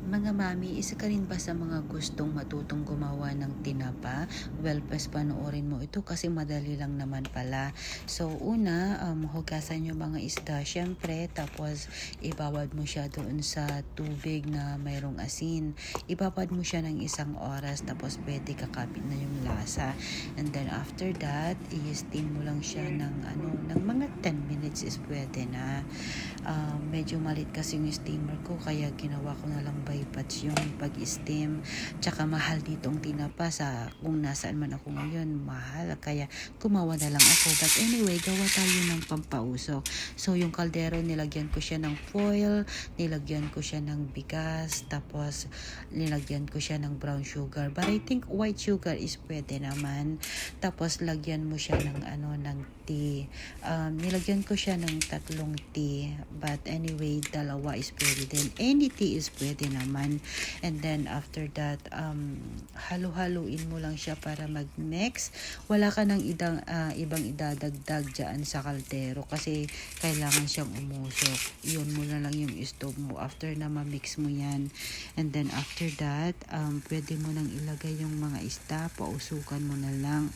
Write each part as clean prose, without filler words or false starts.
Mga mami, isa ka rin ba sa mga gustong matutong gumawa ng tinapa? Well, pues panoorin mo ito kasi madali lang naman pala. So, una, hugasan yung mga isda, syempre, tapos ibabad mo siya doon sa tubig na mayroong asin. Ibabad mo siya ng 1 oras, tapos pwede kakapit na yung lasa. And then after that, i-steam mo lang siya ng mga 10 minutes is pwede na. Medyo malit kasi yung steamer ko, kaya ginawa ko na lang by batch yung pag-steam. Tsaka mahal ditong tinapa sa kung nasaan man ako ngayon, mahal. Kaya kumawa na lang ako. But anyway, gawa tayo ng pampausok. So yung kaldero, nilagyan ko siya ng foil, nilagyan ko siya ng bigas, tapos nilagyan ko siya ng brown sugar. But I think white sugar is pwede naman. Tapos lagyan mo siya ng tea. Nilagyan ko siya ng 3 tea. But anyway, 2 is pwede din. Any tea is pwede naman. And then after that, halo-haluin mo lang siya para mag-mix. Wala ka ng ibang idadagdag dyan sa kaldero kasi kailangan siyang umusok. Yun mo na lang yung stove mo after na ma-mix mo yan. And then after that, pwede mo nang ilagay yung mga isda. Pausukan mo na lang.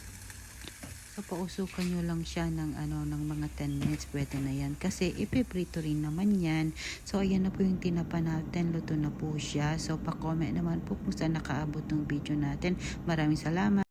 So, pausukan nyo lang siya ng mga 10 minutes, pwede na yan. Kasi, ipiprito rin naman yan. So, ayan na po yung tinapa natin. Luto na po siya. So, pa-comment naman po kung saan nakaabot ng video natin. Maraming salamat.